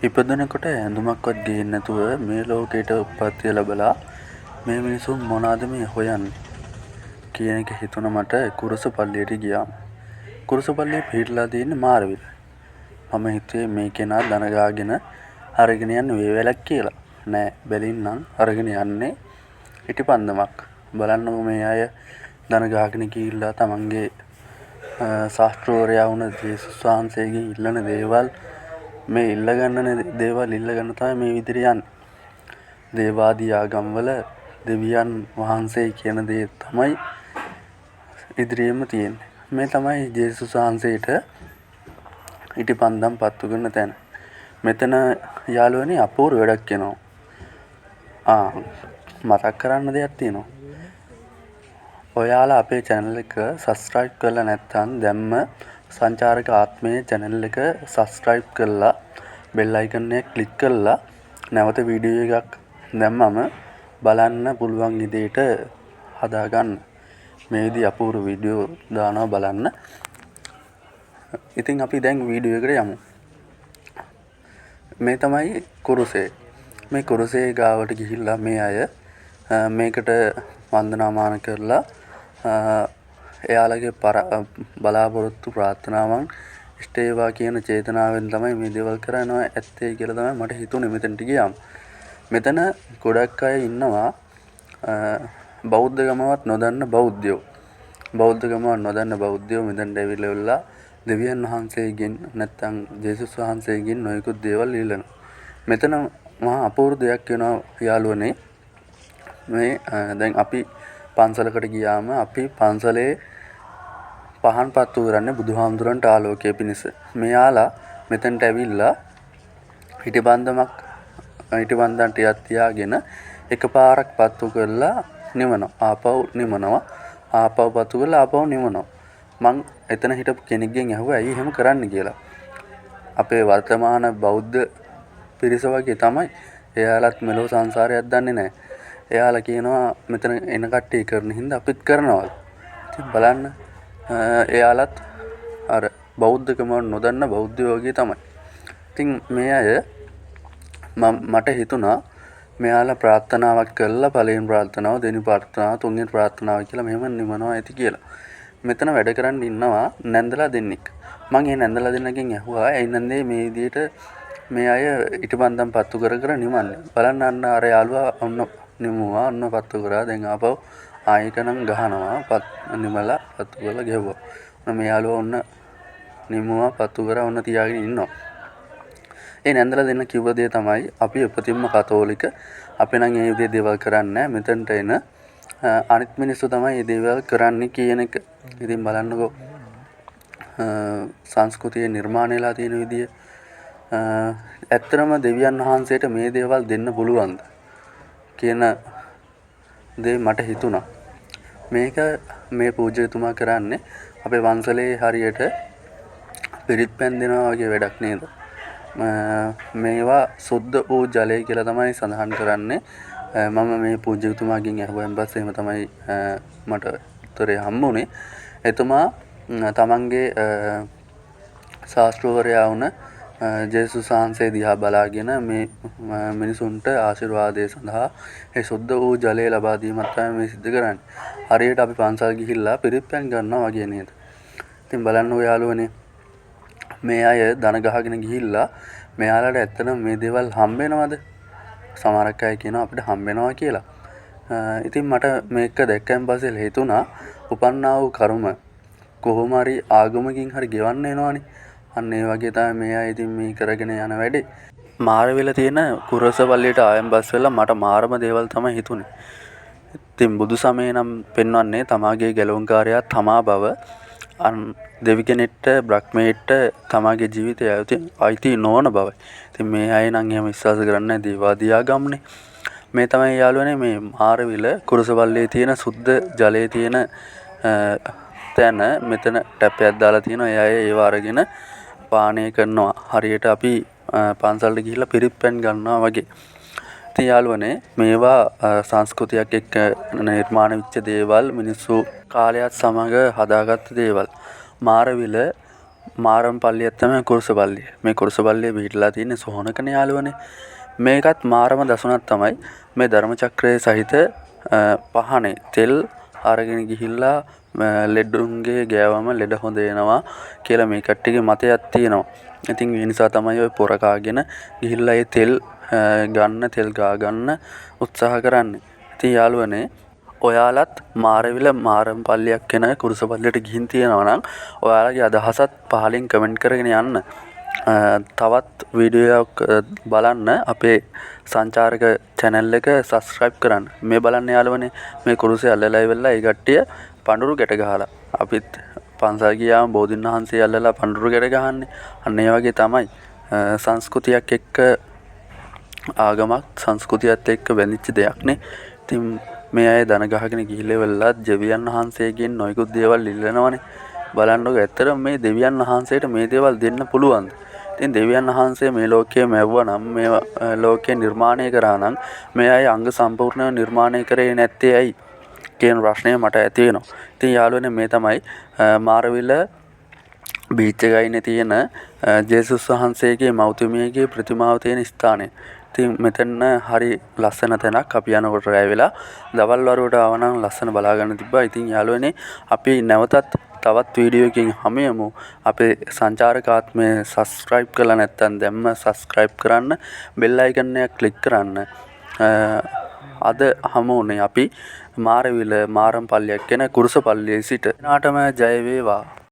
ඉපදෙනකොට ඇඳුමක්වත් ගේන්න නැතුව මේ ලෝකයට උප්පත්තිය ලැබලා මේ මිනිසුන් මොනවද මේ හොයන්නේ කියන එක හිතුණ මට කුරුසපල්ලියට ගියාම. කුරුසපල්ලියේ පිහිටලා තියෙන්නේ මාරවිල. මම හිතුවේ මේ කෙනා දන ගාගෙන අරගෙන යන්නේ වේවැලක් කියලා. නෑ බැලින්නම් අරගෙන යන්නේ ඉටිපන්දමක්. බලන්නකො මේ අය දන ගාගෙන ගිහිල්ලා තමන්ගේ ශාස්ත්‍රවරයා වුණ ජේසුස් වහන්සේගෙන් ඉල්ලන දේවල් මේ ඉල්ලගන්න දේවල් ඉල්ලගන්න තමයි මේ විදිහට යන්නේ. දේවාදී ආගම්වල දෙවියන් වහන්සේ කියන දේ තමයි ඉදිරියෙම තියෙන්නේ. මේ තමයි ජේසුස් වහන්සේට ඉටිපන්දම් පත්තු කරන තැන. මෙතන යාළුවනේ අපූර්ව වැඩක් වෙනවා. මතක් කරන්න දෙයක් තියෙනවා. ඔයාලා අපේ channel එක subscribe කරලා නැත්නම් දැම්ම සංචාරක ආත්මයේ channel එක subscribe කරලා bell icon එක click කරලා නැවත වීඩියෝ එකක් දැම්මම බලන්න පුළුවන් විදිහට හදාගන්න. මේ විදිහ අපූර්ව වීඩියෝ දානවා බලන්න. ඉතින් අපි දැන් වීඩියෝ එකට යමු. මේ තමයි කුරුසේ. මේ කුරුසේ ගාවට ගිහිල්ලා මේ අය මේකට වන්දනාමාන කරලා එයාලගේ බලාපොරොත්තු ප්‍රාර්ථනාවන් ඉෂ්ට වේවා කියන චේතනාවෙන් තමයි මේ දේවල් කරනවා ඇත්තේ කියලා තමයි මට හිතුනේ මෙතනට ගියාම. මෙතන ගොඩක් අය ඉන්නවා බෞද්ධ ගමවත් නොදන්න බෞද්ධයෝ. බෞද්ධ ගමවත් නොදන්න බෞද්ධයෝ මෙතනට ඇවිල්ලා දෙවියන් වහන්සේගෙන් නැත්නම් ජේසුස් වහන්සේගෙන් නොයෙකුත් දේවල් ඉල්ලනවා. මෙතන මහා අපූර්ව දෙයක් වෙනවා යාළුවනේ. මේ දැන් අපි පන්සලකට ගියාම අපි පන්සලේ පහන් පත්තු කරන්නේ බුදුහාමුදුරන්ට ආලෝකය පිණිස. මෙයාලා මෙතනට ඇවිල්ලා හිටිබන්දමක් හිටිබන්දන් ටිකක් තියාගෙන එකපාරක් පත්තු කරලා නිවනවා. ආපහු නිවනවා. ආපහු පත්තු කරලා ආපහු නිවනවා. මං එතන හිටපු කෙනෙක්ගෙන් අහුවා ඇයි එහෙම කරන්න කියලා. අපේ වර්තමාන බෞද්ධ පිරිස වගේ තමයි. එයාලත් මෙලෝ සංසාරයක් දන්නේ නැහැ. එයාලා කියනවා මෙතන එන කට්ටිය කරන හින්දා අපිත් කරනවා. ඉතින් බලන්න එයාලත් අර බෞද්ධකම නොදන්න බෞද්ධයෝ වගේ තමයි. ඉතින් මේ අය මට හිතුණා මෙයාලා ප්‍රාර්ථනාවක් කළා පළවෙනි ප්‍රාර්ථනාව දෙවෙනි ප්‍රාර්ථනාව තුන්වෙනි ප්‍රාර්ථනාව කියලා මෙහෙම නිමනවා ඇති කියලා. මෙතන වැඩ කරන් ඉන්නවා නැන්දලා දෙන්නෙක්. මං ඒ නැන්දලා දෙන්නගෙන් ඇහුවා ඇයි නැන්දේ මේ විදිහට මේ අය ඉටිබන්දම් පත්තු කර කර නිමන්නේ. බලන්න අන්න අර යාළුවා ඔන්න නිමුවා ඔන්න පත්තු කරා දැන් ආපහු ආයෙකනම් ගහනවා නිමලා පත්තු කරලා ගෙවුවා. මේ යාළුවා ඔන්න නිමුවා පත්තු කරා ඔන්න තියාගෙන ඉන්නවා. ඒ නැන්දලා දෙන්න කිව්ව දේ තමයි අපි උපතින්ම කතෝලික අපි නම් මේ විදිහේ දේවල් කරන්නේ නැහැ. මෙතනට එන අනිත් මිනිස්සු තමයි මේ දේවල් කරන්නේ කියන එක. ඉතින් බලන්නකෝ සංස්කෘතියේ නිර්මාණයලා තියෙන විදිය. ඇත්තටම දෙවියන් වහන්සේට මේ දේවල් දෙන්න පුළුවන්ද කියන දේ මට හිතුණා. මේක මේ පූජ්‍යතුමා කරන්නේ අපේ වංශලේ හරියට පිරිත් පැන් දෙනවා වගේ වැඩක් නේද? මේවා සුද්ධ වූ ජලය කියලා තමයි සඳහන් කරන්නේ. මම මේ පූජ්‍යතුමාගෙන් අහුවෙන් පස්සේ එහෙම තමයි මට උත්තරේ හම්බුනේ. එතුමා තමන්ගේ ශාස්ත්‍රවරයා වුණ ජේසුස් වහන්සේ දිහා බලාගෙන මේ මිනිසුන්ට ආශිර්වාදය සඳහා ඒ සුද්ධ වූ ජලය ලබා දීමක් තමයි මේ සිද්ධ කරන්නේ. හරියට අපි පන්සල් ගිහිල්ලා පිරිත් පැන් ගන්නවා වගේ නේද? ඉතින් බලන්නකො යාළුවනේ මේ අය දන ගහගෙන ගිහිල්ලා මෙයාලට ඇත්තටම මේ දේවල් හම්බ වෙනවද? සමහරක් අය කියනවා අපිට හම්බ වෙනවා කියලා. ඉතින් මට මේක දැක්කන් පස්සේ හිතුණා උපන්නා වූ කර්ම කොහොම හරි ආගමකින් හරි ගෙවන්න එනවනේ. අන්න ඒ වගේ තමයි මේ අය ඉතින් මේ කරගෙන යන වැඩේ. මාරවිල තියෙන කුරුසපල්ලියට ආයන් බස් වෙලා මට මාරම දේවල් තමයි හිතුනේ. ඉතින් බුදු සමය නම් පෙන්වන්නේ තමාගේ ගැලවුම්කාරයා තමා බව දෙවි කෙනෙක්ට බ්‍රහ්මයෙක්ට තමාගේ ජීවිතය අයිති නොවන බවයි. ඉතින් මේ අය නම් එහෙම විශ්වාස කරන්නේ දේවාදී ආගම්නේ. මේ තමයි යාළුවනේ මේ මාරවිල කුරුසපල්ලියේ තියෙන සුද්ධ ජලයේ තියෙන තැන මෙතන ටැපයක් දාලා තියෙනවා. ඒ අය ඒව අරගෙන පානය කරනවා. හරියට අපි පන්සලට ගිහිල්ලා පිරිත් පැන් ගන්නවා වගේ. ඉතින් යාළුවනේ මේවා සංස්කෘතියක් එක්ක නිර්මාණය වෙච්ච දේවල් මිනිස්සු කාලයත් සමග හදාගත්ත දේවල්. මාරවිල මාරම් පල්ලියක් තමයි කුරුසපල්ලිය. මේ කුරුසපල්ලිය පිහිටලා තියෙන්නේ සොහොනකනේ යාළුවනේ. මේකත් මාරම දසුණක් තමයි මේ ධර්මචක්‍රයේ සහිත පහනේ තෙල් අරගෙන ගිහිල්ලා ලෙඩුන්ගේ ගෑවම ලෙඩ හොඳ වෙනවා කියලා මේ කට්ටියගේ මතයක් තියෙනවා. ඉතින් ඒ නිසා තමයි ඔය පොර කාගෙන ගිහිල්ලා ඒ තෙල් තෙල් ගා ගන්න උත්සාහ කරන්නේ. ඉතින් යාළුවනේ ඔයාලත් මාරවිල මාරම් පල්ලියක් කෙන කුරුසපල්ලියට ගිහින් තියෙනවා නම් ඔයාලගේ අදහසත් පහලින් කමෙන්ට් කරගෙන යන්න. තවත් වීඩියෝයක් බලන්න අපේ සංචාරක channel එක subscribe කරන්න. මේ බලන්න යාළුවනේ මේ කුරුසේ අල්ලලා ඉවරලා ඒ කට්ටිය පඳුරු ගැට ගහලා. අපිත් පන්සල් ගියාම බෝධින් වහන්සේ අල්ලලා පඳුරු ගැට ගහන්නේ. අන්න ඒ වගේ තමයි සංස්කෘතියක් එක්ක ආගමක් සංස්කෘතියත් එක්ක බැඳිච්ච දෙයක්නේ. ඉතින් මේ අය දන ගහගෙන ගිහිල්ලා වෙලා දෙවියන් වහන්සේගෙන් නොයෙකුත් දේවල් ඉල්ලනවනේ. බලන්නකො ඇත්තටම මේ දෙවියන් වහන්සේට මේ දේවල් දෙන්න පුළුවන්ද? ඉතින් දෙවියන් වහන්සේ මේ ලෝකයේ මැව්වා නම් මේ ලෝකේ නිර්මාණය කරා නම් මේ අය අංග සම්පූර්ණව නිර්මාණය කරේ නැත්තේ ඇයි කියන ප්‍රශ්නය මට ඇති වෙනවා. ඉතින් යාළුවනේ මේ තමයි මාරවිල බීච් එකයිනේ තියෙන ජේසුස් වහන්සේගේ මෞතුමියගේ ප්‍රතිමාව තියෙන ස්ථානය. ඉතින් මෙතන හරි ලස්සන තැනක්. අපි යනකොට රැ වෙලා දවල් වරුවට ආවනම් ලස්සන බලා ගන්න තිබ්බා. ඉතින් යාළුවනේ අපි නැවතත් තවත් වීඩියෝකින් හමුවෙමු. අපේ සංචාරකාත්මය subscribe කරලා නැත්නම් දැම්ම subscribe කරන්න, bell icon එක click කරන්න. අද හමුුනේ අපි මාරවිල මාරම් පල්ලියක් කියන කුරුසපල්ලියේ සිට. නාටම ජය වේවා.